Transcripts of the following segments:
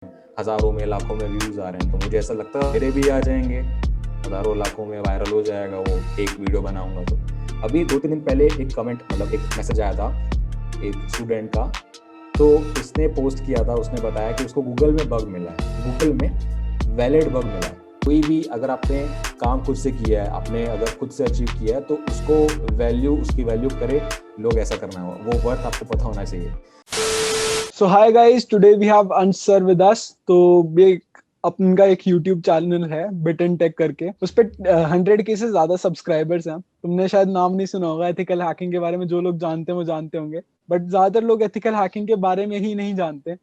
हज़ारों में लाखों में व्यूज़ आ रहे हैं, तो मुझे ऐसा लगता है मेरे भी आ जाएंगे, हज़ारों लाखों में वायरल हो जाएगा वो एक वीडियो बनाऊंगा तो। अभी 2-3 दिन पहले एक कमेंट मतलब एक मैसेज आया था एक स्टूडेंट का, तो उसने पोस्ट किया था, उसने बताया कि उसको गूगल में बग मिला है, गूगल में वैलिड बग मिला है। कोई भी अगर आपने काम खुद से किया है, आपने अगर खुद से अचीव किया है, तो उसको वैल्यू, उसकी वैल्यू करे लोग, ऐसा करना हो, वो वर्थ आपको पता होना चाहिए। So hi guys, today we have answer with us. तो ये अपन का एक यूट्यूब चैनल है बिट एंड टेक करके, उस पे 100 के से ज्यादा सब्सक्राइबर्स हैं। तुमने शायद नाम नहीं सुना होगा एथिकल हैकिंग के बारे में, जो लोग जानते हैं वो जानते होंगे, बट ज्यादातर लोग एथिकल हैकिंग के बारे में ही नहीं जानते।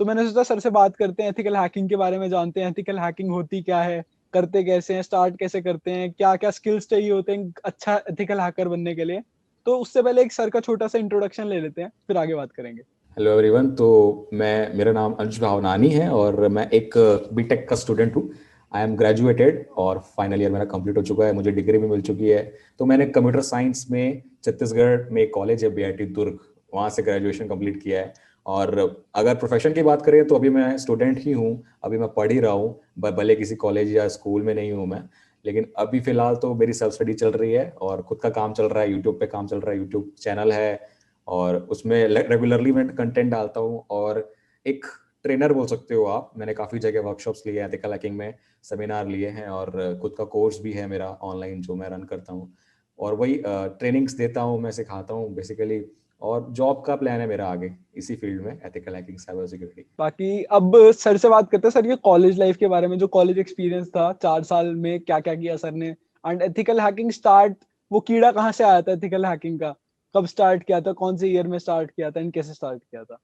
तो मैंने सोचा सर से बात करते हैं, एथिकल हैकिंग के बारे में जानते हैं, एथिकल हैकिंग होती क्या है, करते कैसे हैं, स्टार्ट कैसे करते हैं, क्या क्या स्किल्स चाहिए होते हैं अच्छा एथिकल हैकर बनने के लिए। तो उससे पहले एक सर का छोटा सा इंट्रोडक्शन ले लेते हैं, फिर आगे बात करेंगे। हेलो एवरीवन, तो मेरा नाम अंश भावनानी है और मैं एक बीटेक का स्टूडेंट हूँ। आई एम ग्रेजुएटेड और फाइनल ईयर मेरा कंप्लीट हो चुका है, मुझे डिग्री भी मिल चुकी है। तो मैंने कंप्यूटर साइंस में छत्तीसगढ़ में एक कॉलेज है बीआईटी दुर्ग, वहाँ से ग्रेजुएशन कंप्लीट किया है। और अगर प्रोफेशन की बात करें तो अभी मैं स्टूडेंट ही हूँ, अभी मैं पढ़ ही रहा हूँ, भले किसी कॉलेज या स्कूल में नहीं हूँ मैं। लेकिन अभी फिलहाल तो मेरी सेल्फ स्टडी चल रही है और खुद का काम चल रहा है, यूट्यूब पे काम चल रहा है, यूट्यूब चैनल है और उसमें रेगुलरली मैं कंटेंट डालता हूँ। और एक ट्रेनर बोल सकते हो आप, मैंने काफ़ी जगह वर्कशॉप्स लिए हैं एथिकल हैकिंग में, सेमिनार लिए हैं और खुद का कोर्स भी है मेरा ऑनलाइन जो मैं रन करता हूँ। और वही ट्रेनिंग्स देता हूँ, मैं सिखाता हूँ बेसिकली। और जॉब का प्लान है मेरा आगे इसी फील्ड में, एथिकल हैकिंग, साइबर सिक्योरिटी। बाकी अब सर से बात करते हैं। सर, ये कॉलेज लाइफ के बारे में, जो कॉलेज एक्सपीरियंस था 4 साल में, क्या क्या किया सर ने, एंड एथिकल हैकिंग स्टार्ट, वो कीड़ा कहाँ से आया था एथिकल हैकिंग का, कब स्टार्ट किया था, कौन से ईयर में स्टार्ट किया था, एंड कैसे स्टार्ट किया था।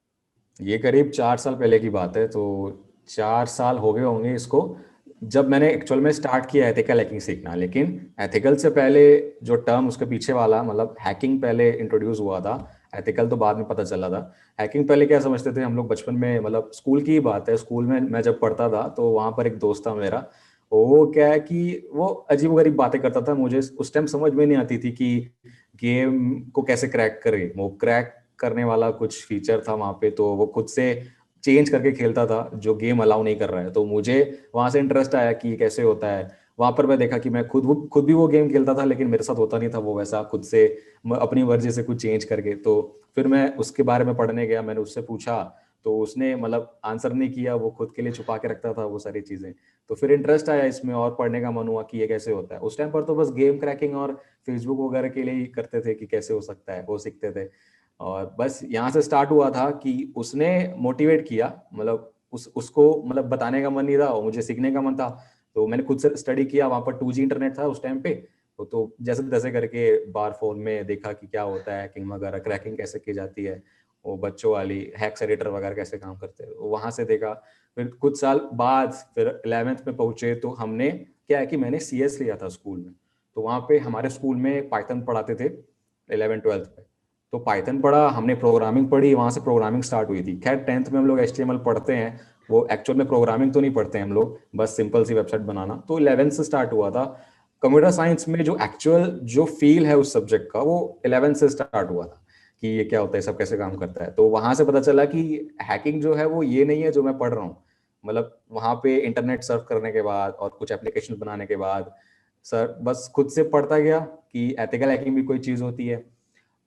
ये करीब 4 साल पहले की बात है, तो 4 साल हो गए होंगे इसको, जब मैंने एक्चुअल में स्टार्ट किया एथिकल हैकिंग सीखना। लेकिन एथिकल से पहले जो टर्म उसके पीछे वाला, मतलब हैकिंग पहले इंट्रोड्यूस हुआ था, एथिकल तो बाद में पता चला था। हैकिंग पहले क्या समझते थे हम लोग बचपन में, मतलब स्कूल की ही बात है, स्कूल में मैं जब पढ़ता था तो वहाँ पर एक दोस्त था मेरा। वो क्या है कि वो अजीब गरीब बातें करता था, मुझे उस टाइम समझ में नहीं आती थी कि गेम को कैसे क्रैक करे। वो क्रैक करने वाला कुछ फीचर था वहाँ पे, तो वो खुद से चेंज करके खेलता था जो गेम अलाउ नहीं कर रहा है। तो मुझे वहाँ से इंटरेस्ट आया कि कैसे होता है। वहाँ पर मैं देखा कि मैं खुद भी वो गेम खेलता था, लेकिन मेरे साथ होता नहीं था वो वैसा खुद से अपनी मर्जी से कुछ चेंज करके। तो फिर मैं उसके बारे में पढ़ने गया, मैंने उससे पूछा, तो उसने मतलब आंसर नहीं किया, वो खुद के लिए छुपा के रखता था वो सारी चीज़ें। तो फिर इंटरेस्ट आया इसमें और पढ़ने का मन हुआ कि ये कैसे होता है। उस टाइम पर तो बस गेम क्रैकिंग और फेसबुक वगैरह के लिए ही करते थे कि कैसे हो सकता है, वो सीखते थे। और बस यहाँ से स्टार्ट हुआ था कि उसने मोटिवेट किया, मतलब उसको मतलब बताने का मन नहीं था और मुझे सीखने का मन था। तो मैंने खुद से स्टडी किया, वहाँ पर 2G इंटरनेट था उस टाइम पे। तो जैसे तैसे करके बार फोन में देखा कि क्या होता है हैकिंग वगैरह, क्रैकिंग कैसे की जाती है, वो बच्चों वाली हैक्स एडिटर वगैरह कैसे काम करते हैं, वहाँ से देखा। फिर कुछ साल बाद फिर 11th में पहुंचे, तो हमने क्या है कि मैंने CS लिया था स्कूल में। तो वहाँ पे हमारे स्कूल में पाइथन पढ़ाते थे 11th-12th में। तो पाइथन पढ़ा हमने, प्रोग्रामिंग पढ़ी, वहाँ से प्रोग्रामिंग स्टार्ट हुई थी। खैर 10th में हम लोग HTML पढ़ते हैं, वो एक्चुअल में प्रोग्रामिंग तो नहीं पढ़ते हैं हम लोग, बस सिंपल सी वेबसाइट बनाना। तो 11th से स्टार्ट हुआ था। कंप्यूटर साइंस में जो एक्चुअल जो फील है उस सब्जेक्ट का, वो 11th से स्टार्ट हुआ था कि ये क्या होता है, सब कैसे काम करता है। तो वहां से पता चला कि हैकिंग जो है वो ये नहीं है जो मैं पढ़ रहा हूँ। मतलब वहां पे इंटरनेट सर्फ करने के बाद और कुछ एप्लीकेशन बनाने के बाद सर बस खुद से पढ़ता गया कि एथिकल हैकिंग भी कोई चीज़ होती है।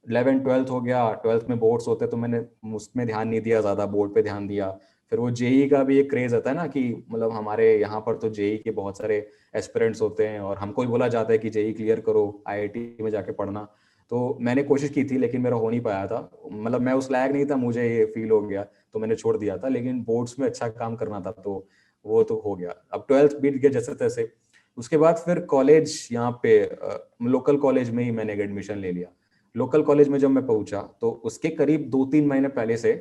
11th-12th हो गया, 12th में बोर्ड्स होते तो मैंने उसमें ध्यान नहीं दिया, ज़्यादा बोर्ड पे ध्यान दिया। फिर वो जेई का भी एक क्रेज आता है ना, कि मतलब हमारे यहाँ पर तो जेई के बहुत सारे एस्पिरेंट्स होते हैं और हमको भी बोला जाता है कि जेई क्लियर करो, आईआईटी में जाके पढ़ना। तो मैंने कोशिश की थी लेकिन मेरा हो नहीं पाया था, मतलब मैं उस लायक नहीं था, मुझे ये फील हो गया तो मैंने छोड़ दिया था। लेकिन बोर्ड्स में अच्छा काम करना था तो वो तो हो गया। अब 12th बीत गया जैसे तैसे। उसके बाद फिर कॉलेज यहाँ पे लोकल कॉलेज में ही मैंने एडमिशन ले लिया। लोकल कॉलेज में जब मैं पहुंचा तो उसके करीब 2-3 महीने पहले से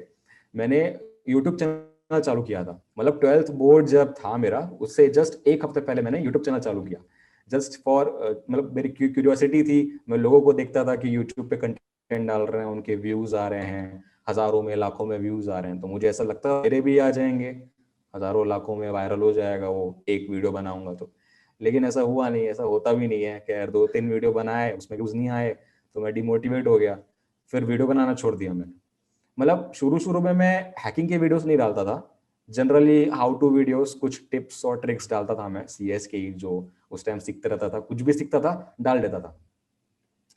मैंने यूट्यूब चैनल चालू किया था। मतलब 12th बोर्ड जब था मेरा, उससे जस्ट एक हफ्ते पहले मैंने यूट्यूब चैनल चालू किया, जस्ट फॉर मतलब मेरी क्यूरियोसिटी थी। मैं लोगों को देखता था कि यूट्यूब पे कंटेंट डाल रहे हैं, उनके व्यूज आ रहे हैं, हजारों में लाखों में व्यूज आ रहे हैं, तो मुझे ऐसा लगता है मेरे भी आ जाएंगे, हजारों लाखों में वायरल हो जाएगा वो एक वीडियो बनाऊंगा तो। लेकिन ऐसा हुआ नहीं, ऐसा होता भी नहीं है। खैर 2-3 वीडियो बनाए, उसमें व्यूज नहीं आए तो मैं डिमोटिवेट हो गया, फिर वीडियो बनाना छोड़ दिया मैंने। मतलब शुरू शुरू में मैं हैकिंग के वीडियोस नहीं डालता था, जनरली हाउ टू वीडियोस, कुछ टिप्स और ट्रिक्स डालता था मैं, सीएस की जो उस टाइम सीखते रहता था, कुछ भी सीखता था डाल देता था।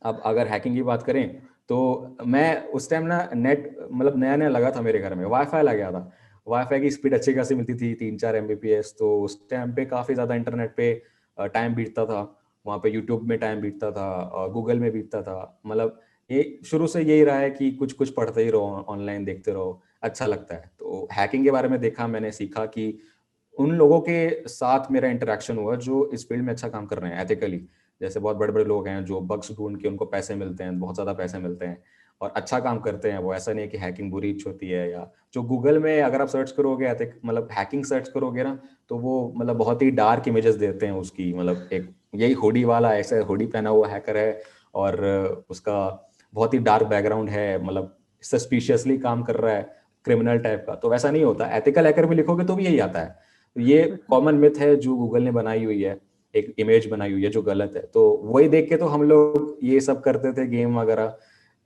अब अगर हैकिंग की बात करें तो मैं उस टाइम ना नेट मतलब नया नया लगा था मेरे घर में, वाईफाई लग गया था। वाईफाई की स्पीड अच्छी खासी मिलती थी, 3-4 Mbps। तो उस टाइम पे काफ़ी ज़्यादा इंटरनेट पे टाइम बीतता था, वहाँ पे यूट्यूब में टाइम बीतता था और गूगल में बीतता था। मतलब ये शुरू से यही रहा है कि कुछ कुछ पढ़ते ही रहो, ऑनलाइन देखते रहो, अच्छा लगता है। तो हैकिंग के बारे में देखा, मैंने सीखा कि उन लोगों के साथ मेरा इंटरेक्शन हुआ जो इस फील्ड में अच्छा काम कर रहे हैं एथिकली। जैसे बहुत बड़े बड़े लोग हैं जो बग्स ढूंढ के उनको पैसे मिलते हैं, बहुत ज़्यादा पैसे मिलते हैं और अच्छा काम करते हैं वो। ऐसा नहीं है कि हैकिंग बुरी होती है। या जो गूगल में अगर आप सर्च करोगे मतलब हैकिंग सर्च करोगे ना, तो वो मतलब बहुत ही डार्क इमेजेस देते हैं उसकी। मतलब एक यही हुडी वाला ऐसे हुडी पहना हुआ हैकर है और उसका बहुत ही डार्क बैकग्राउंड है, मतलब सस्पिशियसली काम कर रहा है, क्रिमिनल टाइप का। तो वैसा नहीं होता, एथिकल हैकर भी लिखोगे तो भी यही आता है। तो ये कॉमन मिथ है जो गूगल ने बनाई हुई है, एक इमेज बनाई हुई है जो गलत है। तो वही देख के तो हम लोग ये सब करते थे, गेम वगैरह।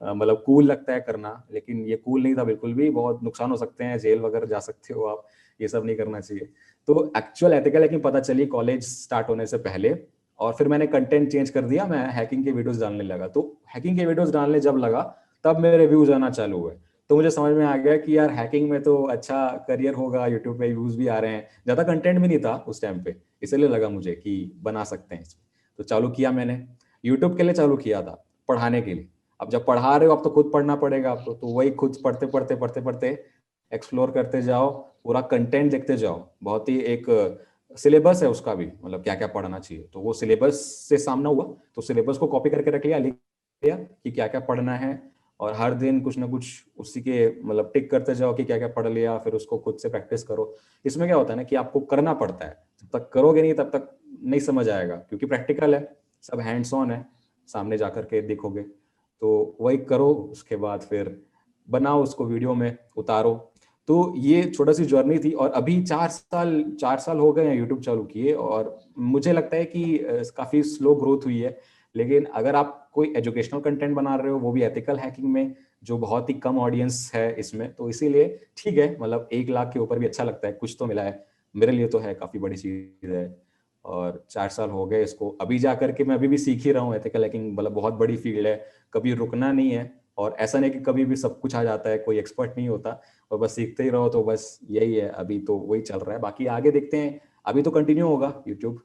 मतलब कूल लगता है करना, लेकिन ये कूल नहीं था बिल्कुल भी। बहुत नुकसान हो सकते हैं, जेल वगैरह जा सकते हो आप, ये सब नहीं करना चाहिए। तो एक्चुअल एथिकल हैकिंग पता चली कॉलेज स्टार्ट होने से पहले। और फिर मैंने कंटेंट चेंज कर दिया, मैं हैकिंग के वीडियोस डालने लगा। तो हैकिंग के वीडियोस डालने जब लगा, तब मेरे व्यूज आना चालू हुए। तो मुझे समझ में आ गया कि यार हैकिंग में तो अच्छा करियर होगा, यूट्यूब पे व्यूज भी आ रहे हैं। ज्यादा कंटेंट भी नहीं था उस टाइम पे, इसलिए लगा मुझे कि बना सकते हैं इसमें। तो चालू किया मैंने, यूट्यूब के लिए चालू किया था, पढ़ाने के लिए। अब जब पढ़ा रहे हो अब तो खुद पढ़ना पड़ेगा आपको, तो वही खुद पढ़ते पढ़ते पढ़ते पढ़ते एक्सप्लोर करते जाओ, पूरा कंटेंट देखते जाओ। बहुत ही एक सिलेबस है उसका भी, मतलब क्या क्या पढ़ना चाहिए। तो वो सिलेबस से सामना हुआ, तो सिलेबस को कॉपी करके रख लिया, लिख लिया कि क्या क्या पढ़ना है। और हर दिन कुछ ना कुछ उसी के मतलब टिक करते जाओ कि क्या क्या पढ़ लिया, फिर उसको खुद से प्रैक्टिस करो। इसमें क्या होता है ना कि आपको करना पड़ता है, जब तक करोगे नहीं तब तक नहीं समझ आएगा, क्योंकि प्रैक्टिकल है, सब हैंड्स ऑन है, सामने जाकर के देखोगे। तो वही करो, उसके बाद फिर बनाओ उसको, वीडियो में उतारो। तो ये छोटा सी जर्नी थी। और अभी 4 साल हो गए हैं यूट्यूब चालू किए, और मुझे लगता है कि काफी स्लो ग्रोथ हुई है। लेकिन अगर आप कोई एजुकेशनल कंटेंट बना रहे हो, वो भी एथिकल हैकिंग में, जो बहुत ही कम ऑडियंस है इसमें, तो इसीलिए ठीक है। मतलब 1 लाख के ऊपर भी अच्छा लगता है, कुछ तो मिला है, मेरे लिए तो है काफी बड़ी चीज है। और 4 साल हो गए इसको, अभी जा करके मैं अभी भी सीख ही रहा हूँ। एथिकल हैकिंग मतलब बहुत बड़ी फील्ड है, कभी रुकना नहीं है। और ऐसा नहीं कि कभी भी सब कुछ आ जाता है, कोई एक्सपर्ट नहीं होता, और बस सीखते ही रहो। तो बस यही है, अभी तो वही चल रहा है, बाकी आगे देखते हैं। अभी तो कंटिन्यू होगा यूट्यूब,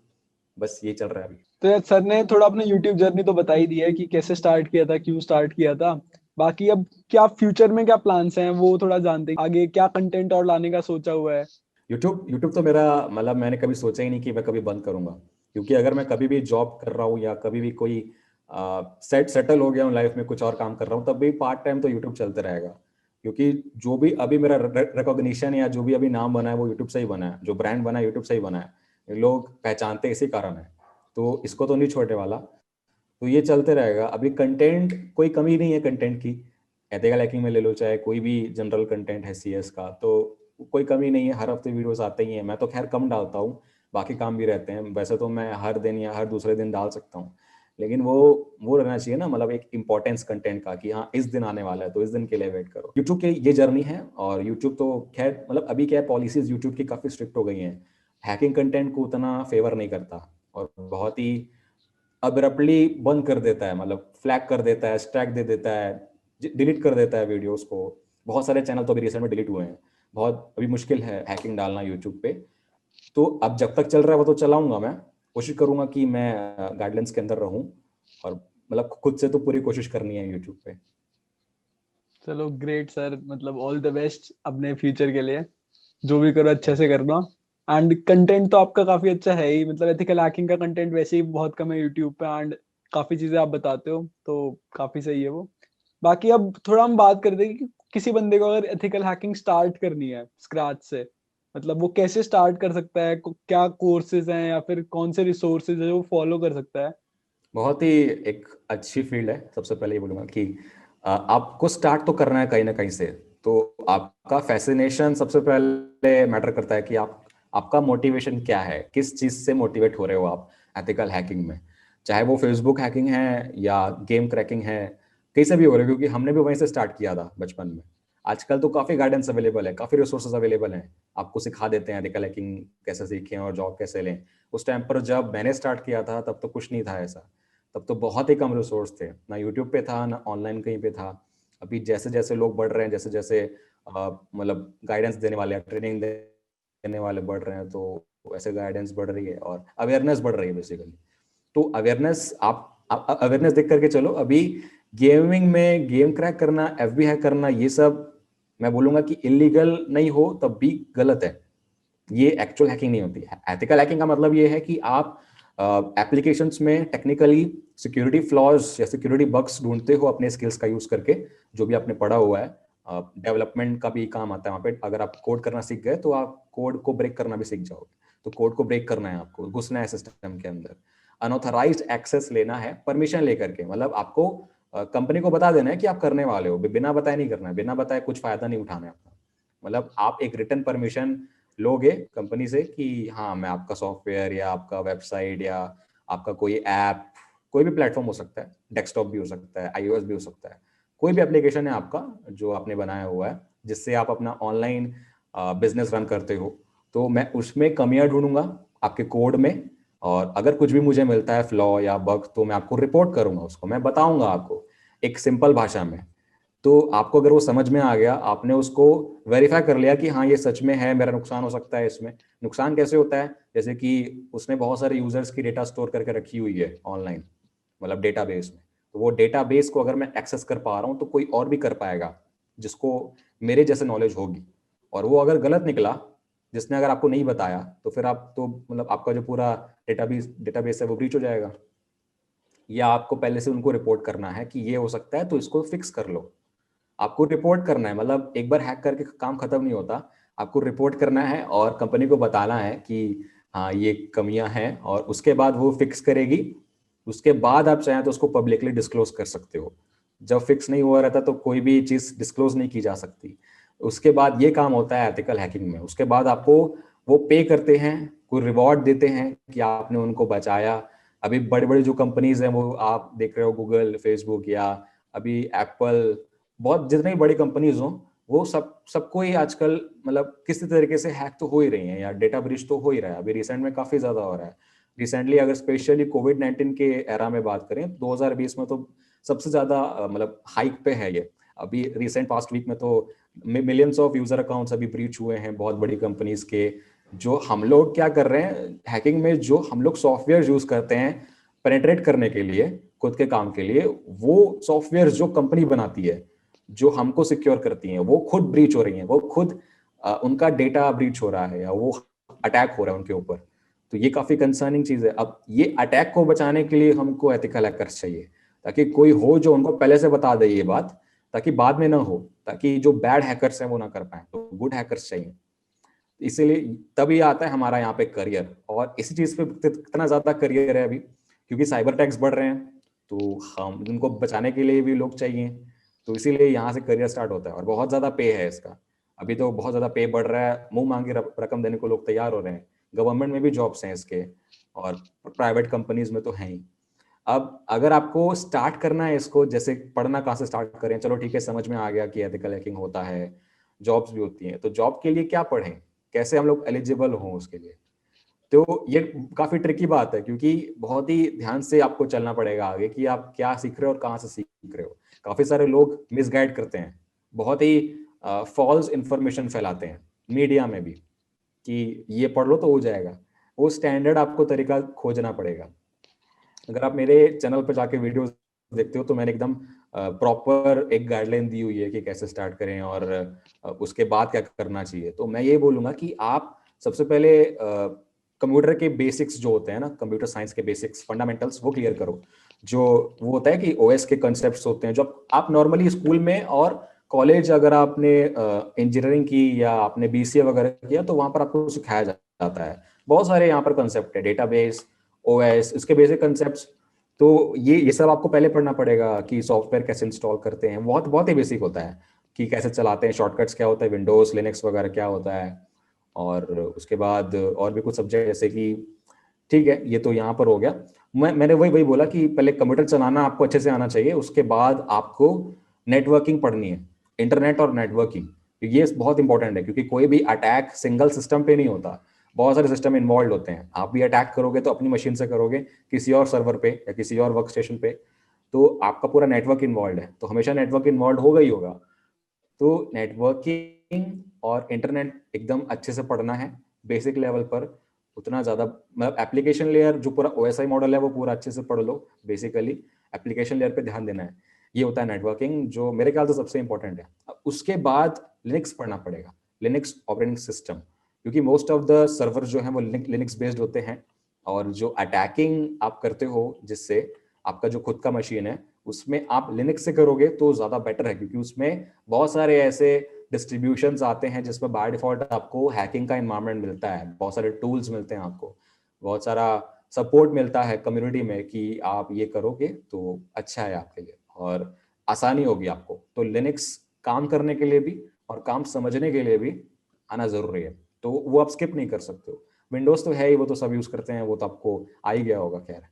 बस ये चल रहा है अभी। तो यार सर ने थोड़ा अपना यूट्यूब जर्नी तो बता ही दिया है कि कैसे स्टार्ट किया था, क्यों स्टार्ट किया था। बाकी अब क्या फ्यूचर में क्या प्लान्स हैं वो थोड़ा जानते हैं, आगे क्या कंटेंट और लाने का सोचा हुआ है। यूट्यूब यूट्यूब तो मेरा मतलब मैंने कभी सोचा ही नहीं कि मैं कभी बंद करूंगा। क्योंकि अगर मैं कभी भी जॉब कर रहा हूँ या कभी भी कोई सेटल हो गया हूँ लाइफ में, कुछ और काम कर रहा हूँ, तब भी पार्ट टाइम तो यूट्यूब चलते रहेगा। क्योंकि जो भी अभी मेरा रिकॉग्निशन या जो भी अभी नाम बना है वो यूट्यूब से ही बना है, जो ब्रांड बना है यूट्यूब से ही बना है, लोग पहचानते इसी कारण है। तो इसको तो नहीं छोड़ने वाला, तो ये चलते रहेगा। अभी कंटेंट कोई कमी नहीं है कंटेंट की, एथिकल हैकिंग में ले लो, चाहे कोई भी जनरल कंटेंट है सीएस का, तो कोई कमी नहीं है। हर हफ्ते वीडियोस आते ही हैं। मैं तो खैर कम डालता हूँ, बाकी काम भी रहते हैं। वैसे तो मैं हर दिन या हर दूसरे दिन डाल सकता हूँ, लेकिन वो रहना चाहिए ना, मतलब एक इंपॉर्टेंस कंटेंट का, कि हाँ इस दिन आने वाला है तो इस दिन के लिए वेट करो। यूट्यूब की ये जर्नी है। और यूट्यूब तो खैर मतलब अभी क्या है, पॉलिसीज यूट्यूब की काफी स्ट्रिक्ट हो गई हैं, हैकिंग कंटेंट को उतना फेवर नहीं करता, और बहुत ही अब्रप्टली बंद कर देता है, मतलब फ्लैग कर देता है, स्ट्रैक दे देता है, डिलीट कर देता है वीडियोस को। बहुत सारे चैनल तो अभी रिसेंट में डिलीट हुए हैं। बहुत अभी मुश्किल है हैकिंग डालना यूट्यूब पे। तो अब जब तक चल रहा है वो तो चलाऊंगा मैं, कोशिश करूंगा कि मैं गाइडलाइंस के अंदर रहूं। और मतलब खुद से तो पूरी कोशिश करनी है यूट्यूब पे। चलो ग्रेट सर, मतलब ऑल द बेस्ट अपने फ्यूचर के लिए, जो भी करो अच्छे से करना। एंड कंटेंट तो आपका काफी अच्छा है ही, मतलब एथिकल हैकिंग का कंटेंट वैसे ही बहुत कम है यूट्यूब पे, एंड काफी चीजें आप बताते हो तो काफी सही है वो। बाकी अब थोड़ा हम बात करते हैं कि किसी बंदे को अगर एथिकल हैकिंग स्टार्ट करनी है स्क्रैच से, मतलब वो कैसे स्टार्ट कर सकता है, क्या कोर्सेज हैं या फिर कौन से रिसोर्सेज है जो वो फॉलो कर सकता है। बहुत ही एक अच्छी फील्ड है। सबसे पहले ये बोलूंगा कि आपको स्टार्ट तो करना है कहीं ना कहीं से। तो आपका फैसिनेशन सबसे पहले मैटर करता है कि आपका मोटिवेशन क्या है, किस चीज से मोटिवेट हो रहे हो आप एथिकल हैकिंग में। चाहे वो फेसबुक हैकिंग है या गेम क्रैकिंग है, कहीं से भी हो रहे हो, क्योंकि हमने भी वहीं से स्टार्ट किया था बचपन में। आजकल तो काफ़ी गाइडेंस अवेलेबल है, काफ़ी रिसोर्सेज अवेलेबल हैं, आपको सिखा देते हैं एथिकल हैकिंग कैसे सीखें और जॉब कैसे लें। उस टाइम पर जब मैंने स्टार्ट किया था तब तो कुछ नहीं था ऐसा, तब तो बहुत ही कम रिसोर्स थे, ना यूट्यूब पे था ना ऑनलाइन कहीं पे था। अभी जैसे जैसे लोग बढ़ रहे हैं, जैसे जैसे मतलब गाइडेंस देने वाले, ट्रेनिंग देने वाले बढ़ रहे हैं, तो वैसे गाइडेंस बढ़ रही है और अवेयरनेस बढ़ रही है बेसिकली। तो अवेयरनेस, आप अवेयरनेस देख करके चलो। अभी गेमिंग में गेम क्रैक करना, एफबी हैक करना, ये सब मैं बोलूंगा कि इलीगल नहीं हो तब भी गलत है। ये एक्चुअल हैकिंग नहीं होती है। एथिकल हैकिंग का मतलब ये है कि आप एप्लीकेशंस में टेक्निकली सिक्योरिटी फ्लॉज या सिक्योरिटी बग्स ढूंढते हो अपने स्किल्स का यूज करके, जो भी आपने पढ़ा हुआ है। डेवलपमेंट का भी काम आता है वहाँ पे। अगर आप कोड करना सीख गए तो आप कोड को ब्रेक करना भी सीख जाओगे। तो कोड को ब्रेक करना है, आपको घुसना है सिस्टम के अंदर, अनऑथराइज्ड एक्सेस लेना है परमिशन लेकर के। मतलब आपको कंपनी को बता देना है कि आप करने वाले हो, बिना बताए नहीं करना है, बिना बताए कुछ फायदा नहीं उठाना है अपना। मतलब आप एक रिटर्न परमिशन लोगे कंपनी से कि हाँ, मैं आपका सॉफ्टवेयर या आपका वेबसाइट या आपका कोई ऐप, कोई भी प्लेटफॉर्म हो सकता है, डेस्कटॉप भी हो सकता है, आईओएस भी हो सकता है, कोई भी एप्लीकेशन है आपका जो आपने बनाया हुआ है जिससे आप अपना ऑनलाइन बिजनेस रन करते हो, तो मैं उसमें कमियां ढूंढूंगा आपके कोड में। और अगर कुछ भी मुझे मिलता है फ्लॉ या बग, तो मैं आपको रिपोर्ट करूंगा, उसको मैं बताऊंगा आपको एक सिंपल भाषा में। तो आपको अगर वो समझ में आ गया, आपने उसको वेरीफाई कर लिया कि हाँ ये सच में है, मेरा नुकसान हो सकता है इसमें। नुकसान कैसे होता है? जैसे कि उसने बहुत सारे यूजर्स की डेटा स्टोर करके रखी हुई है ऑनलाइन, मतलब डेटाबेस में। तो वो डेटाबेस को अगर मैं एक्सेस कर पा रहा हूँ तो कोई और भी कर पाएगा जिसको मेरे जैसे नॉलेज होगी। और वो अगर गलत निकला, जिसने अगर आपको नहीं बताया, तो फिर आप तो मतलब आपका जो पूरा डेटाबेस डेटाबेस है वो ब्रीच हो जाएगा। या आपको पहले से उनको रिपोर्ट करना है कि ये हो सकता है तो इसको फिक्स कर लो। आपको रिपोर्ट करना है, मतलब एक बार हैक करके काम खत्म नहीं होता। आपको रिपोर्ट करना है और कंपनी को बताना है कि हाँ ये कमियां हैं, और उसके बाद वो फिक्स करेगी। उसके बाद आप चाहें तो उसको पब्लिकली डिस्क्लोज कर सकते हो। जब फिक्स नहीं हुआ रहता तो कोई भी चीज डिस्क्लोज नहीं की जा सकती। उसके बाद ये काम होता है एथिकल हैकिंग में। उसके बाद आपको वो पे करते हैं, कोई रिवॉर्ड देते हैं कि आपने उनको बचाया। अभी बड़ी बड़ी जो कंपनीज हैं वो आप देख रहे हो, गूगल, फेसबुक, या अभी एप्पल, बहुत जितनी भी बड़ी कंपनीज हो, वो सबको ही आजकल मतलब किसी तरीके से हैक तो हो ही रही हैं, या डेटा ब्रीच तो हो ही रहा है। अभी रिसेंट में काफी ज्यादा हो रहा है। रिसेंटली अगर स्पेशली कोविड-19 के एरा में बात करें, 2020 में तो सबसे ज्यादा मतलब हाइक पे है ये। अभी रिसेंट पास्ट वीक में तो मिलियंस ऑफ यूजर अकाउंट्स अभी ब्रीच हुए हैं बहुत बड़ी कंपनीज के। जो हम लोग क्या कर रहे हैं हैकिंग में, जो हम लोग सॉफ्टवेयर यूज करते हैं पेनेट्रेट करने के लिए, खुद के काम के लिए, वो सॉफ्टवेयर जो कंपनी बनाती है, जो हमको सिक्योर करती हैं, वो खुद ब्रीच हो रही हैं। वो खुद उनका डेटा ब्रीच हो रहा है या वो अटैक हो रहा है उनके ऊपर। तो ये काफी कंसर्निंग चीज है। अब ये अटैक को बचाने के लिए हमको एथिकल हैकर्स चाहिए, ताकि कोई हो जो उनको पहले से बता दे ये बात, ताकि बाद में ना हो, ताकि जो बैड हैकर्स हैं वो ना कर पाए। तो गुड हैकर्स चाहिए। इसीलिए तभी आता है हमारा यहाँ पे करियर। और इसी चीज पे इतना ज्यादा करियर है अभी, क्योंकि साइबर अटैक्स बढ़ रहे हैं, तो हम उनको बचाने के लिए भी लोग चाहिए। तो इसीलिए यहाँ से करियर स्टार्ट होता है, और बहुत ज्यादा पे है इसका। अभी तो बहुत ज्यादा पे बढ़ रहा है, मुंह मांगी रकम देने को लोग तैयार हो रहे हैं। गवर्नमेंट में भी जॉब्स हैं इसके, और प्राइवेट कंपनीज में तो हैं ही। अब अगर आपको स्टार्ट करना है इसको, जैसे पढ़ना कहाँ से स्टार्ट करें, चलो ठीक है, समझ में आ गया कि एथिकल हैकिंग होता है, जॉब्स भी होती हैं, तो जॉब के लिए क्या पढ़ें, कैसे हम लोग एलिजिबल हों उसके लिए। तो ये काफी ट्रिकी बात है, क्योंकि बहुत ही ध्यान से आपको चलना पड़ेगा आगे कि आप क्या सीख रहे हो और कहाँ से सीख रहे हो। काफी सारे लोग मिसगाइड करते हैं, बहुत ही फॉल्स इंफॉर्मेशन फैलाते हैं मीडिया में भी, कि ये पढ़ लो तो हो जाएगा। वो स्टैंडर्ड आपको तरीका खोजना पड़ेगा। अगर आप मेरे चैनल पर जाके वीडियोस देखते हो तो मैंने एकदम प्रॉपर एक गाइडलाइन दी हुई है कि कैसे स्टार्ट करें और उसके बाद क्या करना चाहिए। तो मैं ये बोलूंगा कि आप सबसे पहले कंप्यूटर के बेसिक्स जो होते हैं ना, कंप्यूटर साइंस के बेसिक्स फंडामेंटल्स, वो क्लियर करो। जो वो होता है कि ओएस के कॉन्सेप्ट्स होते हैं, जो आप नॉर्मली स्कूल में और कॉलेज, अगर आपने इंजीनियरिंग की या आपने बीसीए वगैरह किया तो वहां पर आपको सिखाया जाता है। बहुत सारे यहाँ पर कॉन्सेप्ट है, डेटाबेस, ओएस, इसके बेसिक कॉन्सेप्ट्स। तो ये सब आपको पहले पढ़ना पड़ेगा कि सॉफ्टवेयर कैसे इंस्टॉल करते हैं, बहुत बहुत ही बेसिक होता है कि कैसे चलाते हैं, शॉर्टकट्स क्या होता है, विंडोज लिनक्स वगैरह क्या होता है। और उसके बाद और भी कुछ सब्जेक्ट, जैसे कि ठीक है ये तो यहाँ पर हो गया। मैंने वही वही बोला कि पहले कंप्यूटर चलाना आपको अच्छे से आना चाहिए, उसके बाद आपको नेटवर्किंग पढ़नी है। इंटरनेट और नेटवर्किंग, ये बहुत इंपॉर्टेंट है क्योंकि कोई भी अटैक सिंगल सिस्टम पे नहीं होता, बहुत सारे सिस्टम इन्वॉल्व होते हैं। आप भी अटैक करोगे तो अपनी मशीन से करोगे, किसी और सर्वर पे या किसी और वर्क स्टेशन पे, तो आपका पूरा नेटवर्क इन्वॉल्व है, तो हमेशा नेटवर्क इन्वॉल्व होगा ही होगा। तो नेटवर्किंग और इंटरनेट एकदम अच्छे से पढ़ना है बेसिक लेवल पर, उतना ज़्यादा मतलब एप्लीकेशन लेयर जो पूरा ओएसआई मॉडल है वो पूरा अच्छे से पढ़ लो। बेसिकली एप्लीकेशन लेयर पे ध्यान देना है, ये होता है नेटवर्किंग, जो मेरे ख्याल से सबसे इंपॉर्टेंट है। अब उसके बाद लिनक्स पढ़ना पड़ेगा, लिनक्स ऑपरेटिंग सिस्टम, क्योंकि मोस्ट ऑफ द सर्वर जो है वो लिनक्स बेस्ड होते हैं। और जो अटैकिंग आप करते हो जिससे आपका जो खुद का मशीन है उसमें आप लिनक्स से करोगे तो ज़्यादा बेटर है, क्योंकि उसमें बहुत सारे ऐसे डिस्ट्रीब्यूशंस आते हैं जिसमें बाय डिफॉल्ट आपको हैकिंग का इन्वायरमेंट मिलता है, बहुत सारे टूल्स मिलते हैं आपको, बहुत सारा सपोर्ट मिलता है कम्युनिटी में कि आप ये करोगे तो अच्छा है आपके लिए और आसानी होगी आपको। तो लिनक्स काम करने के लिए भी और काम समझने के लिए भी आना ज़रूरी है, तो वो आप स्किप नहीं कर सकते हो। विंडोज़ तो है ही, वो तो सब यूज़ करते हैं, वो तो आपको आ ही गया होगा। खैर,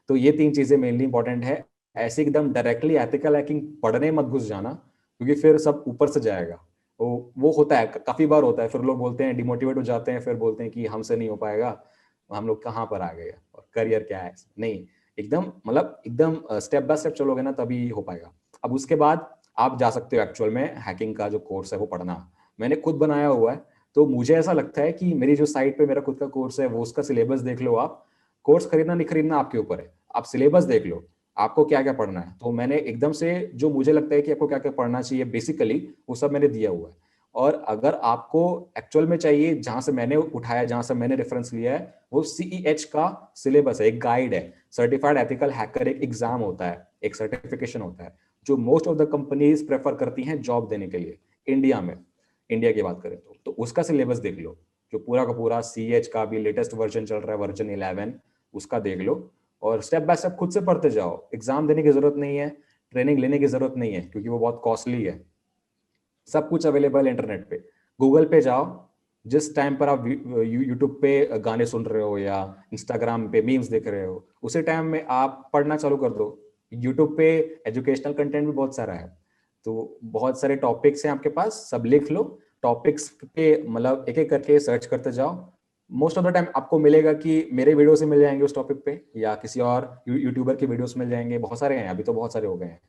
तो ये 3 चीज़ें मेनली इंपॉर्टेंट है। ऐसे एकदम डायरेक्टली एथिकल हैकिंग पढ़ने मत घुस जाना, क्योंकि फिर सब ऊपर से जाएगा। वो होता है, काफ़ी बार होता है, फिर लोग बोलते हैं, डिमोटिवेट हो जाते हैं, फिर बोलते हैं कि हमसे नहीं हो पाएगा, हम लोग कहाँ पर आ गए और करियर क्या है। नहीं, एकदम मतलब एकदम स्टेप बाय स्टेप चलोगे ना तभी हो पाएगा। अब उसके बाद आप जा सकते हो एक्चुअल में हैकिंग का जो कोर्स है वो पढ़ना। मैंने खुद बनाया हुआ है, तो मुझे ऐसा लगता है कि मेरी जो साइट पे मेरा खुद का कोर्स है वो उसका सिलेबस देख लो आप। कोर्स खरीदना नहीं खरीदना आपके ऊपर है, आप सिलेबस देख लो आपको क्या क्या पढ़ना है। तो मैंने एकदम से जो मुझे लगता है कि आपको क्या क्या पढ़ना चाहिए बेसिकली वो सब मैंने दिया हुआ है। और अगर आपको एक्चुअल में चाहिए, जहां से मैंने उठाया, जहां से मैंने रेफरेंस लिया है, वो CEH का सिलेबस है, एक गाइड है। सर्टिफाइड एथिकल हैकर एक एग्जाम होता है, एक सर्टिफिकेशन होता है, जो most of the companies prefer करती हैं जॉब देने के लिए इंडिया में। इंडिया की बात करें तो उसका सिलेबस देख लो, जो पूरा का पूरा CH का भी लेटेस्ट वर्जन चल रहा है, वर्जन 11, उसका देख लो। और स्टेप बाय स्टेप खुद से पढ़ते जाओ, एग्जाम देने की जरूरत नहीं है, ट्रेनिंग लेने की जरूरत नहीं है, क्योंकि वो बहुत कॉस्टली है। सब कुछ अवेलेबल है इंटरनेट पे, गूगल पे जाओ, जिस टाइम पर आप यूट्यूब पे गाने सुन रहे हो या इंस्टाग्राम पे मीम्स देख रहे हो, उसी टाइम में आप पढ़ना चालू कर दो। यूट्यूब पे एजुकेशनल कंटेंट भी बहुत सारा है, तो बहुत सारे टॉपिक्स हैं आपके पास, सब लिख लो। टॉपिक्स पे मतलब एक एक करके सर्च करते जाओ। मोस्ट ऑफ द टाइम आपको मिलेगा कि मेरे वीडियो से मिल जाएंगे उस टॉपिक पे, या किसी और यूट्यूबर के वीडियोस मिल जाएंगे, बहुत सारे हैं, अभी तो बहुत सारे हो गए हैं।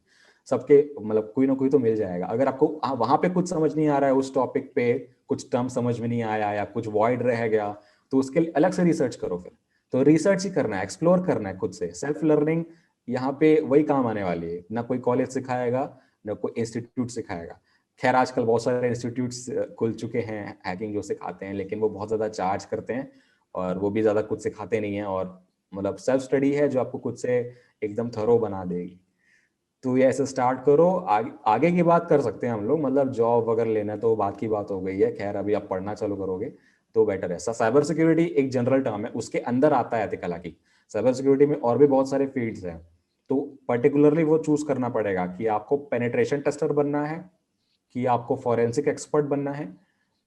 सबके मतलब कोई ना कोई तो मिल जाएगा। अगर आपको वहां पे कुछ समझ नहीं आ रहा है, उस टॉपिक पे कुछ टर्म समझ में नहीं आया या कुछ वॉइड रह गया, तो उसके लिए अलग से रिसर्च करो फिर। तो रिसर्च ही करना है, एक्सप्लोर करना है खुद से, सेल्फ लर्निंग यहाँ पे वही काम आने वाली है। ना कोई कॉलेज सिखाएगा, ना कोई इंस्टीट्यूट सिखाएगा। खैर आजकल बहुत सारे इंस्टीट्यूट्स खुल चुके हैं हैकिंग जो सिखाते हैं, लेकिन वो बहुत ज़्यादा चार्ज करते हैं और वो भी ज़्यादा कुछ सिखाते नहीं हैं, और मतलब सेल्फ स्टडी है जो आपको खुद से एकदम थरो बना देगी। तो ये ऐसे स्टार्ट करो। आगे की बात कर सकते हैं हम लोग, मतलब जॉब वगैरह लेना है तो बात की बात हो गई है। खैर अभी आप पढ़ना चालू करोगे तो बेटर है। साइबर सिक्योरिटी एक जनरल टर्म है, उसके अंदर आता है एथिकल हैकिंग। साइबर सिक्योरिटी में और भी बहुत सारे फील्ड्स हैं, तो पर्टिकुलरली वो चूज करना पड़ेगा कि आपको पेनिट्रेशन टेस्टर बनना है, कि आपको फॉरेंसिक एक्सपर्ट बनना है,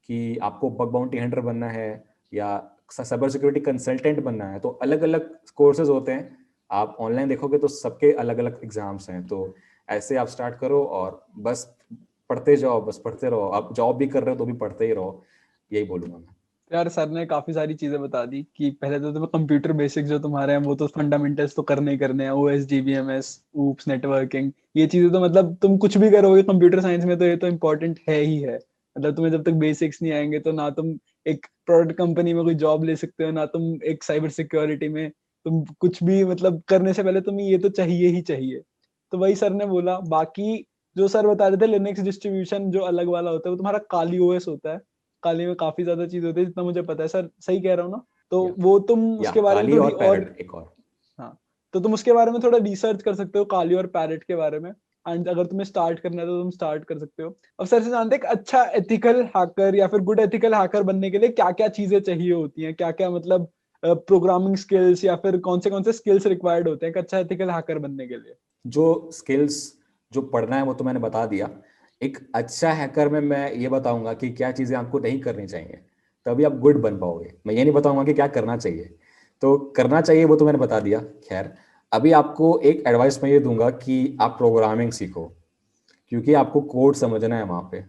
कि आपको बग बाउंटी हंटर बनना है, या साइबर सिक्योरिटी कंसल्टेंट बनना है। तो अलग अलग कोर्सेज होते हैं, आप ऑनलाइन देखोगे तो सबके अलग अलग एग्जाम्स हैं। तो ऐसे आप स्टार्ट करो और बस पढ़ते जाओ, बस पढ़ते रहो। आप जॉब भी कर रहे हो तो भी पढ़ते ही रहो, यही बोलूंगा मैं। यार सर ने काफी सारी चीजें बता दी कि पहले तो तुम्हें कंप्यूटर बेसिक्स जो तुम्हारे हैं वो तो फंडामेंटल्स तो करने ही करने हैं, OS GBMS ऊप्स नेटवर्किंग, ये चीजें तो मतलब तुम कुछ भी करोगे कंप्यूटर साइंस में तो ये तो इम्पोर्टेंट है ही है। मतलब तुम्हें जब तक बेसिक्स नहीं आएंगे तो ना तुम एक प्रोडक्ट कंपनी में कोई जॉब ले सकते हो, ना तुम एक साइबर सिक्योरिटी में तुम कुछ भी मतलब करने से पहले तुम्हें ये तो चाहिए ही चाहिए। तो वही सर ने बोला। बाकी जो सर बता रहे थे लिनक्स डिस्ट्रीब्यूशन जो अलग वाला होता है वो तुम्हारा काली OS होता है। काली में काफी ज्यादा चीज होती है जितना मुझे पता है, सर सही कह रहा हूँ ना? तो या वो तुम या उसके बारे में काली थोड़ी और और, पैरट एक और। हाँ, तो तुम उसके बारे में थोड़ा रिसर्च कर सकते हो काली और पैरेट के बारे में। एंड अगर तुम्हें स्टार्ट करना है तो तुम स्टार्ट कर सकते हो। अब सर से जानते हैं कि अच्छा एथिकल हैकर या फिर गुड एथिकल हैकर बनने के लिए क्या क्या चीजें चाहिए होती हैं, क्या क्या मतलब प्रोग्रामिंग स्किल्स या फिर कौन से स्किल्स रिक्वायर्ड होते हैं एक अच्छा एथिकल हैकर बनने के लिए? जो स्किल्स जो पढ़ना है वो तो मैंने बता दिया। एक अच्छा हैकर में मैं ये बताऊंगा कि क्या चीज़ें आपको नहीं करनी चाहिए, तभी आप गुड बन पाओगे। मैं ये नहीं बताऊंगा कि क्या करना चाहिए। तो करना चाहिए वो तो मैंने बता दिया। खैर अभी आपको एक एडवाइस मैं ये दूंगा कि आप प्रोग्रामिंग सीखो, क्योंकि आपको कोड समझना है वहां पे।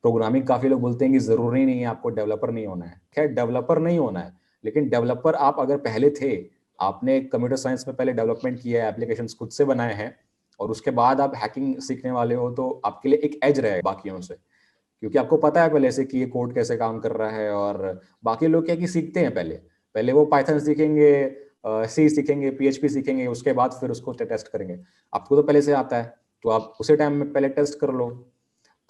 प्रोग्रामिंग काफी लोग बोलते हैं कि जरूरी नहीं है आपको डेवलपर नहीं होना है। खैर डेवलपर नहीं होना है, लेकिन डेवलपर आप अगर पहले थे, आपने कंप्यूटर साइंस में पहले डेवलपमेंट किया है, एप्लीकेशंस खुद से बनाए हैं, और उसके बाद आप हैकिंग सीखने वाले हो, तो आपके लिए एक एज रहेगा बाकियों से, क्योंकि आपको पता है पहले से कि ये कोड कैसे काम कर रहा है। और बाकी लोग क्या कि सीखते हैं पहले, पहले वो पाइथन सीखेंगे, सी सीखेंगे, पीएचपी सीखेंगे, उसके बाद फिर उसको टेस्ट करेंगे। आपको तो पहले से आता है, तो आप उसी टाइम में पहले टेस्ट कर लो।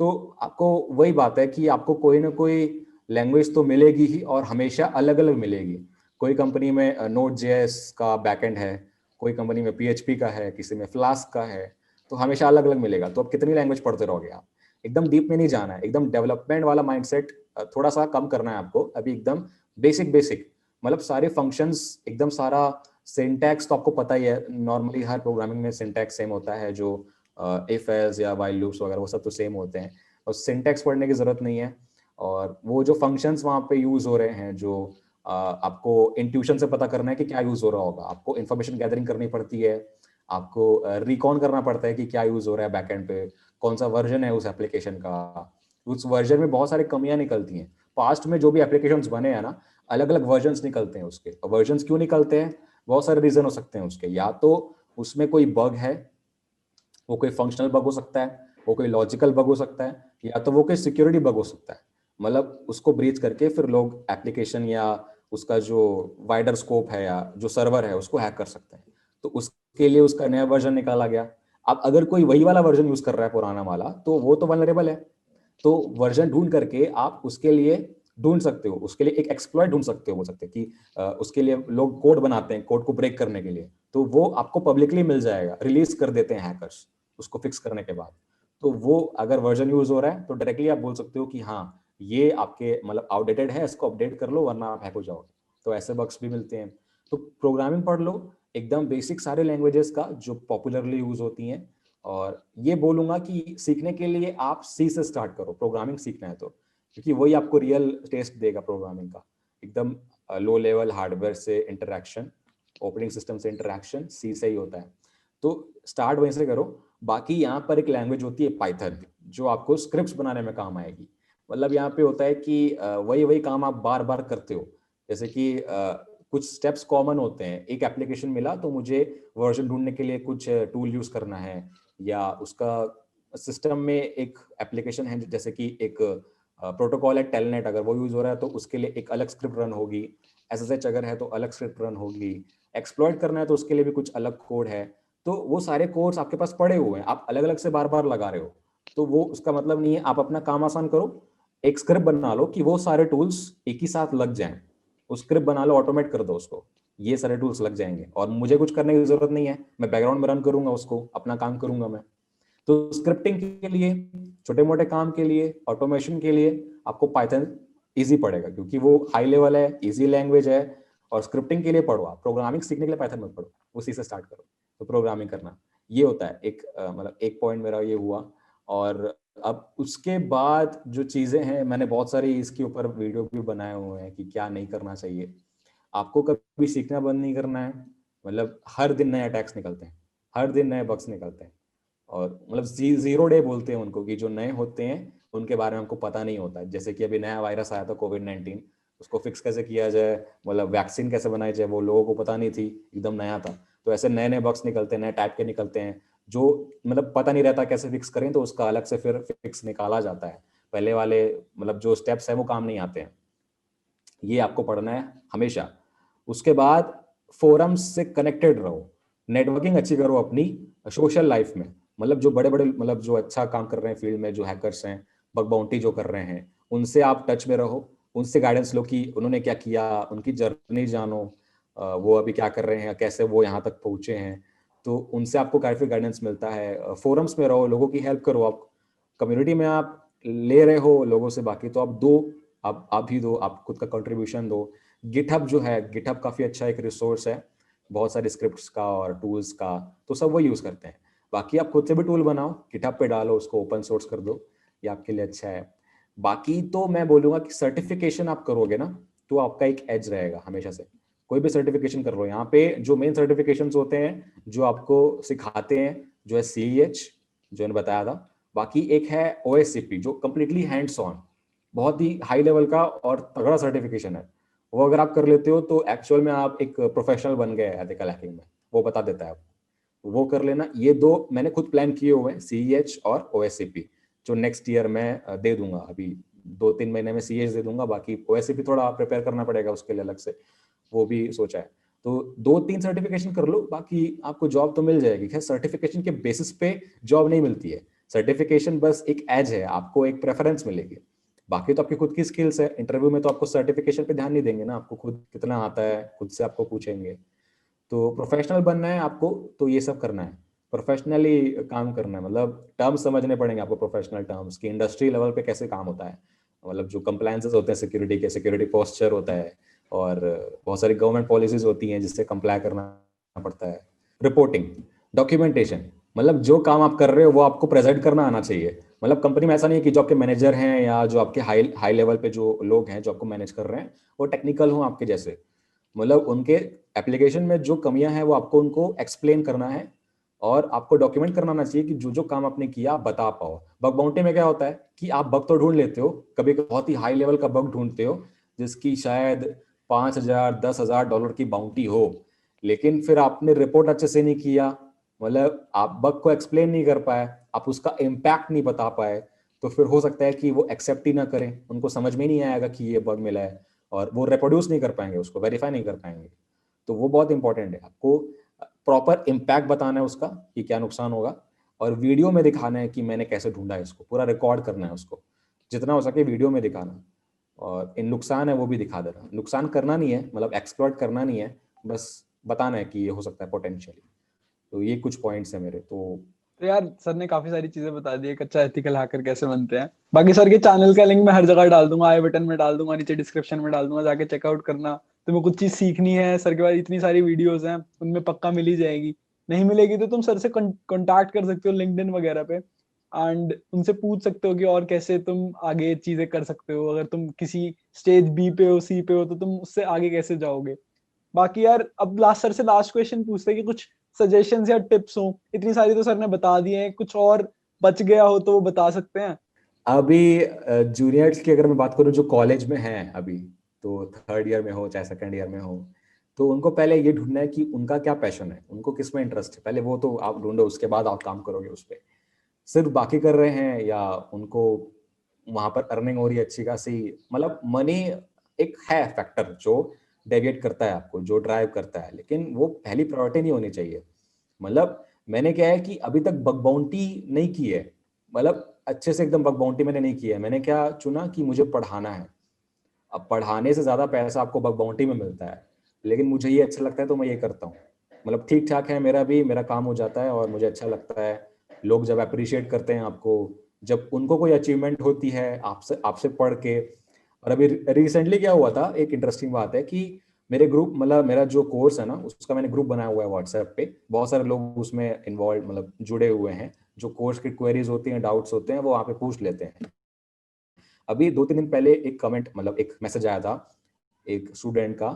तो आपको वही बात है कि आपको कोई ना कोई लैंग्वेज तो मिलेगी ही, और हमेशा अलग अलग मिलेगी। कोई कंपनी में नोड जेएस का बैकएंड है, कोई कंपनी में पीएचपी का है, किसी में फ्लास्क का है, तो हमेशा अलग अलग मिलेगा। तो अब कितनी लैंग्वेज पढ़ते रहोगे आप? एकदम डीप में नहीं जाना है, एकदम डेवलपमेंट वाला माइंडसेट थोड़ा सा कम करना है आपको अभी। एकदम बेसिक बेसिक, मतलब सारे फंक्शंस, एकदम सारा सिंटैक्स तो आपको पता ही है। नॉर्मली हर प्रोग्रामिंग में सिंटैक्स सेम होता है, जो इफ एल्स या व्हाइल लूप्स वगैरह वो सब तो सेम होते हैं, और सिंटैक्स पढ़ने की जरूरत नहीं है। और वो जो फंक्शंस वहाँ पे यूज हो रहे हैं, जो आपको इंट्यूशन से पता करना है कि क्या यूज हो रहा होगा, आपको इन्फॉर्मेशन गैदरिंग करनी पड़ती है, आपको रिकॉन करना पड़ता है कि क्या यूज हो रहा है बैकएंड पे, कौन सा वर्जन है उस एप्लीकेशन का। उस वर्जन में बहुत सारी कमियां निकलती हैं। पास्ट में जो भी एप्लीकेशंस बने हैं ना, अलग अलग वर्जन्स निकलते हैं उसके। वर्जन्स क्यों निकलते हैं? बहुत सारे रीजन हो सकते हैं उसके। या तो उसमें कोई बग है, वो कोई फंक्शनल बग हो सकता है, वो कोई लॉजिकल बग हो सकता है, या तो वो कोई सिक्योरिटी बग हो सकता है। मतलब उसको ब्रीच करके फिर लोग एप्लीकेशन या उसका जो वाइडर स्कोप है या जो सर्वर है उसको हैक कर सकते हैं। तो उसके लिए उसका नया वर्जन निकाला गया। अब अगर कोई वही वाला वर्जन यूज कर रहा है पुराना वाला, तो वो तो वल्नरेबल है। तो वर्जन ढूंढ करके आप उसके लिए ढूंढ सकते हो, उसके लिए एक एक्सप्लॉइट ढूंढ सकते हो, बोल सकते हैं कि उसके लिए लोग कोड बनाते हैं कोड को ब्रेक करने के लिए, तो वो आपको पब्लिकली मिल जाएगा, रिलीज कर देते हैं हैकर्स उसको फिक्स करने के बाद। तो वो अगर वर्जन यूज हो रहा है तो डायरेक्टली आप बोल सकते हो कि हाँ ये आपके मतलब आउटडेटेड है, इसको अपडेट कर लो वरना आप हैक हो जाओगे। तो ऐसे बग्स भी मिलते हैं। तो प्रोग्रामिंग पढ़ लो, एकदम बेसिक सारे लैंग्वेजेस का जो पॉपुलरली यूज होती हैं। और ये बोलूंगा कि सीखने के लिए आप सी से स्टार्ट करो, प्रोग्रामिंग सीखना है तो, क्योंकि वही आपको रियल टेस्ट देगा प्रोग्रामिंग का। एकदम लो लेवल हार्डवेयर से इंटरेक्शन, ऑपरेटिंग सिस्टम से इंटरेक्शन सी से ही होता है। तो स्टार्ट वहीं से करो। बाकी यहाँ पर एक लैंग्वेज होती है पाइथन, जो आपको स्क्रिप्ट्स बनाने में काम आएगी। मतलब यहाँ पे होता है कि वही वही काम आप बार बार करते हो। जैसे कि कुछ स्टेप्स कॉमन होते हैं। एक एप्लीकेशन मिला तो मुझे वर्जन ढूंढने के लिए कुछ टूल यूज करना है, या उसका सिस्टम में एक एप्लीकेशन है जैसे कि एक प्रोटोकॉल है टेलनेट, अगर वो यूज हो रहा है तो उसके लिए एक अलग स्क्रिप्ट रन होगी। एसएसएच अगर है तो अलग स्क्रिप्ट रन होगी। एक्सप्लॉइट करना है तो उसके लिए भी कुछ अलग कोड है। तो वो सारे कोड्स आपके पास पड़े हुए हैं, आप अलग अलग से बार बार लगा रहे हो। तो वो उसका मतलब नहीं है। आप अपना काम आसान करो, एक स्क्रिप्ट बना लो कि वो सारे टूल्स एक ही साथ लग जाएं। उस स्क्रिप्ट बना लो, ऑटोमेट कर दो उसको, ये सारे टूल्स लग जाएंगे और मुझे कुछ करने की जरूरत नहीं है। मैं बैकग्राउंड में रन करूंगा उसको, अपना काम करूंगा मैं। तो स्क्रिप्टिंग के लिए, छोटे मोटे काम के लिए, ऑटोमेशन के लिए आपको पाइथन इजी पड़ेगा, क्योंकि वो हाई लेवल है, इजी लैंग्वेज है। और स्क्रिप्टिंग के लिए पढ़ो, आप प्रोग्रामिंग सीखने के लिए पाइथन मत पढ़ो, उसी से स्टार्ट करो। तो प्रोग्रामिंग करना ये होता है एक मतलब एक पॉइंट मेरा ये हुआ। और अब उसके बाद जो चीजें हैं, मैंने बहुत सारी इसके ऊपर वीडियो भी बनाए हुए हैं कि क्या नहीं करना चाहिए। आपको कभी सीखना बंद नहीं करना है। मतलब हर दिन नए अटैक्स निकलते हैं, हर दिन नए बग्स निकलते हैं। और मतलब जीरो डे बोलते हैं उनको, कि जो नए होते हैं उनके बारे में हमको पता नहीं होता है। जैसे कि अभी नया वायरस आया था कोविड-19, उसको फिक्स कैसे किया जाए, मतलब वैक्सीन कैसे बनाई जाए, वो लोगों को पता नहीं थी, एकदम नया था। तो ऐसे नए नए बग्स निकलते हैं, नए टाइप के निकलते हैं, जो मतलब पता नहीं रहता कैसे फिक्स करें, तो उसका अलग से फिर फिक्स निकाला जाता है। पहले वाले मतलब जो स्टेप्स है वो काम नहीं आते हैं। ये आपको पढ़ना है हमेशा। उसके बाद फोरम्स से कनेक्टेड रहो, नेटवर्किंग अच्छी करो अपनी सोशल लाइफ में। मतलब जो बड़े बड़े मतलब जो अच्छा काम कर रहे हैं फील्ड में, जो हैकर्स हैं, बग बाउंटी जो कर रहे हैं, उनसे आप टच में रहो, उनसे गाइडेंस लो कि उन्होंने क्या किया, उनकी जर्नी जानो, वो अभी क्या कर रहे हैं, कैसे वो यहाँ तक पहुंचे हैं। तो उनसे आपको काफी गाइडेंस मिलता है। फोरम्स में रहो, लोगों की हेल्प करो। आप कम्युनिटी में आप ले रहे हो लोगों से, बाकी तो आप दो, आप भी दो, आप खुद का कंट्रीब्यूशन दो। गिटहब जो है, गिटहब काफी अच्छा एक रिसोर्स है, बहुत सारे स्क्रिप्ट्स का और टूल्स का, तो सब वो यूज करते हैं। बाकी आप खुद से भी टूल बनाओ, गिटहब पे डालो, उसको ओपन सोर्स कर दो, ये आपके लिए अच्छा है। बाकी तो मैं बोलूंगा कि सर्टिफिकेशन आप करोगे ना, तो आपका एक एज रहेगा हमेशा से। कोई भी सर्टिफिकेशन कर लो, यहाँ पे जो मेन सर्टिफिकेशन होते हैं जो आपको सिखाते हैं, जो है CEH, जो मैंने बताया था, बाकी एक है OSCP जो कम्प्लीटली हैंड्स ऑन, बहुत ही हाई लेवल का और तगड़ा सर्टिफिकेशन है। वो अगर आप कर लेते हो तो एक्चुअल में आप एक प्रोफेशनल बन गए एथिकल हैकिंग में, वो बता देता है आपको। वो कर लेना। ये दो मैंने खुद प्लान किए हुए हैं, CEH और OSCP, जो नेक्स्ट ईयर मैं दे दूंगा। अभी 2-3 महीने में CEH दे दूंगा, बाकी OSCP थोड़ा प्रिपेयर करना पड़ेगा उसके लिए अलग से, वो भी सोचा है। तो 2-3 सर्टिफिकेशन कर लो, बाकी आपको जॉब तो मिल जाएगी। खैर सर्टिफिकेशन के बेसिस पे जॉब नहीं मिलती है, सर्टिफिकेशन बस एक एज है, आपको एक प्रेफरेंस मिलेगी। बाकी तो आपकी खुद की स्किल्स है। इंटरव्यू में तो आपको सर्टिफिकेशन पे ध्यान नहीं देंगे ना, आपको खुद कितना आता है खुद से आपको पूछेंगे। तो प्रोफेशनल बनना है आपको तो ये सब करना है, प्रोफेशनली काम करना है। मतलब टर्म्स समझने पड़ेंगे आपको, प्रोफेशनल टर्म्स की इंडस्ट्री लेवल पे कैसे काम होता है। मतलब जो कंप्लायंसेस होते हैं सिक्योरिटी के, सिक्योरिटी पोस्चर होता है, और बहुत सारी गवर्नमेंट पॉलिसीज होती हैं जिससे कंप्लाई करना पड़ता है। रिपोर्टिंग, डॉक्यूमेंटेशन, मतलब जो काम आप कर रहे हो वो आपको प्रेजेंट करना आना चाहिए। मतलब कंपनी में ऐसा नहीं है कि जो आपके मैनेजर हैं या जो आपके हाई हाई लेवल पे जो लोग हैं जो आपको मैनेज कर रहे हैं वो टेक्निकल हो आपके जैसे। मतलब उनके एप्लीकेशन में जो कमियां हैं वो आपको उनको एक्सप्लेन करना है, और आपको डॉक्यूमेंट करना आना चाहिए कि जो जो काम आपने किया आप बता पाओ। बग बाउंटी में क्या होता है कि आप बग तो ढूंढ लेते हो, कभी बहुत ही हाई लेवल का बग ढूंढते हो जिसकी शायद 5,000-10,000 डॉलर की बाउंटी हो, लेकिन फिर आपने रिपोर्ट अच्छे से नहीं किया, मतलब आप बग को एक्सप्लेन नहीं कर पाए, आप उसका इम्पैक्ट नहीं बता पाए, तो फिर हो सकता है कि वो एक्सेप्ट ही ना करें, उनको समझ में नहीं आएगा कि ये बग मिला है, और वो रिप्रोड्यूस नहीं कर पाएंगे, उसको वेरीफाई नहीं कर पाएंगे। तो वो बहुत इंपॉर्टेंट है, आपको प्रॉपर इम्पैक्ट बताना है उसका कि क्या नुकसान होगा, और वीडियो में दिखाना है कि मैंने कैसे ढूंढा है इसको, पूरा रिकॉर्ड करना है उसको, जितना हो सके वीडियो में दिखाना। और इन नुकसान है वो भी दिखा देना, नुकसान करना नहीं है, मतलब एक्सप्लॉइट करना नहीं है, बस बताना है कि ये हो सकता है पोटेंशियली। तो ये कुछ पॉइंट्स है मेरे तो। तो यार सर ने काफी सारी चीजें बता दी है, कच्चा एथिकल हैकर कैसे बनते हैं। बाकी सर के चैनल का लिंक मैं हर जगह डाल दूंगा, आई बटन में डाल दूंगा, नीचे डिस्क्रिप्शन में डाल दूंगा, जाके चेकआउट करना। तुम्हें कुछ चीज सीखनी है सर के बाद इतनी सारी वीडियोस हैं, उनमें पक्का मिल ही जाएगी। नहीं मिलेगी तो तुम सर से कांटेक्ट कर सकते हो लिंक्डइन वगैरह पे, एंड उनसे पूछ सकते हो कि और कैसे तुम आगे चीजें कर सकते हो। अगर तुम किसी स्टेज बी पे हो, सी पे हो, तो तुम उससे आगे कैसे जाओगे। बाकी यार अब लास्ट सर से लास्ट क्वेश्चन पूछते हैं कि कुछ सजेशंस या टिप्स हो। इतनी सारी तो सर ने बता दी हैं, कुछ और बच गया हो तो वो बता सकते हैं। अभी जूनियर्स की अगर मैं बात करूं जो कॉलेज में हैं अभी, तो थर्ड ईयर में हो चाहे सेकंड ईयर में हो, तो उनको पहले ये ढूंढना है कि उनका क्या पैशन है, उनको किस में इंटरेस्ट है, पहले वो तो आप ढूंढो, उसके बाद आप काम करोगे उस पर। सिर्फ बाकी कर रहे हैं या उनको वहां पर अर्निंग हो रही है अच्छी खासी, मतलब मनी एक है फैक्टर जो डेविएट करता है आपको, जो ड्राइव करता है, लेकिन वो पहली प्रायोरिटी नहीं होनी चाहिए। मतलब मैंने क्या है कि अभी तक बग बाउंटी नहीं की है, मतलब अच्छे से एकदम बग बाउंटी मैंने नहीं किया है। मैंने क्या चुना कि मुझे पढ़ाना है, अब पढ़ाने से ज्यादा पैसा आपको बग बाउंटी में मिलता है, लेकिन मुझे ये अच्छा लगता है तो मैं ये करता हूँ। मतलब ठीक ठाक है, मेरा भी मेरा काम हो जाता है और मुझे अच्छा लगता है। लोग जब अप्रिशिएट करते हैं आपको, जब उनको कोई अचीवमेंट होती है आपसे आपसे पढ़ के। और अभी रिसेंटली क्या हुआ था, एक इंटरेस्टिंग बात है कि मेरे ग्रुप, मतलब मेरा जो कोर्स है ना उसका मैंने ग्रुप बनाया हुआ है व्हाट्सएप पे, बहुत सारे लोग उसमें इन्वॉल्व मतलब जुड़े हुए हैं, जो कोर्स की क्वेरीज होती हैं, डाउट्स होते हैं, वो वहाँ पे पूछ लेते हैं। अभी 2-3 दिन पहले एक कमेंट, मतलब एक मैसेज आया था एक स्टूडेंट का,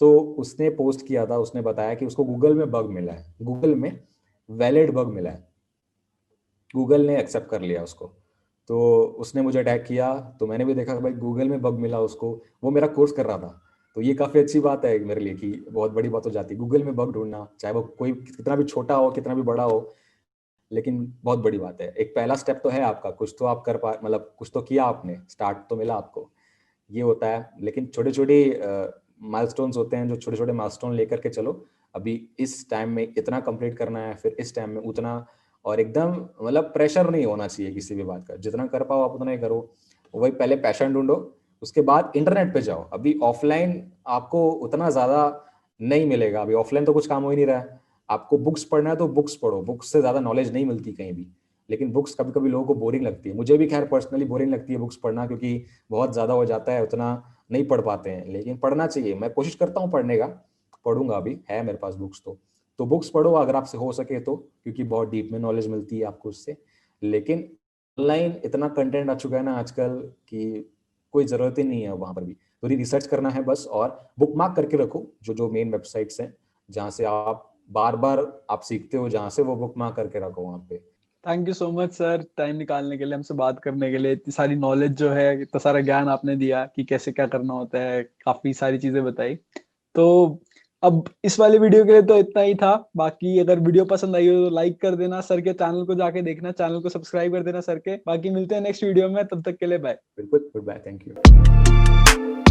तो उसने पोस्ट किया था, उसने बताया कि उसको गूगल में बग मिला है, गूगल में वैलिड बग मिला है, गूगल ने एक्सेप्ट कर लिया उसको। तो उसने मुझे अटैक किया, तो मैंने भी देखा कि भाई गूगल में बग मिला उसको, वो मेरा कोर्स कर रहा था। तो ये काफ़ी अच्छी बात है मेरे लिए कि बहुत बड़ी बात हो जाती है गूगल में बग ढूंढना, चाहे वो कोई कितना भी छोटा हो कितना भी बड़ा हो, लेकिन बहुत बड़ी बात है। एक पहला स्टेप तो है आपका, कुछ तो आप कर पा, मतलब कुछ तो किया आपने, स्टार्ट तो मिला आपको, ये होता है। लेकिन छोटे छोटे माइलस्टोन्स होते हैं, जो छोटे छोटे माइलस्टोन लेकर के चलो। अभी इस टाइम में इतना कंप्लीट करना है, फिर इस टाइम में उतना, और एकदम मतलब प्रेशर नहीं होना चाहिए किसी भी बात का, जितना कर पाओ आप उतना ही करो। वही पहले पैशन ढूंढो, उसके बाद इंटरनेट पे जाओ। अभी ऑफलाइन आपको उतना ज्यादा नहीं मिलेगा, अभी ऑफलाइन तो कुछ काम हो ही नहीं रहा है। आपको बुक्स पढ़ना है तो बुक्स पढ़ो, बुक्स से ज्यादा नॉलेज नहीं मिलती कहीं भी। लेकिन बुक्स कभी कभी लोगों को बोरिंग लगती है, मुझे भी खैर पर्सनली बोरिंग लगती है बुक्स पढ़ना, क्योंकि बहुत ज्यादा हो जाता है, उतना नहीं पढ़ पाते हैं। लेकिन पढ़ना चाहिए, मैं कोशिश करता हूँ पढ़ने का, पढ़ूंगा, अभी है मेरे पास बुक्स तो बुक्स पढ़ो अगर आपसे हो सके तो, क्योंकि बहुत डीप में नॉलेज मिलती है आपको उससे। लेकिन ऑनलाइन इतना कंटेंट आ चुका है ना आजकल कि कोई जरूरत ही नहीं है वहां पर भी, थोड़ी रिसर्च करना है बस, और बुक मार्क करके रखो जो जो मेन वेबसाइट्स हैं जहाँ से आप बार बार आप सीखते हो, जहाँ से वो बुक मार्क करके रखो वहाँ पे। Thank you so much sir, time निकालने के लिए, हमसे बात करने के लिए। इतनी सारी नॉलेज जो है, इतना सारा ज्ञान आपने दिया कि कैसे क्या करना होता है, काफी सारी चीजें बताई। तो अब इस वाले वीडियो के लिए तो इतना ही था। बाकी अगर वीडियो पसंद आई हो तो लाइक कर देना, सर के चैनल को जाके देखना, चैनल को सब्सक्राइब कर देना सर के। बाकी मिलते हैं नेक्स्ट वीडियो में, तब तक के लिए बाय। बिल्कुल, गुड बाय, थैंक यू।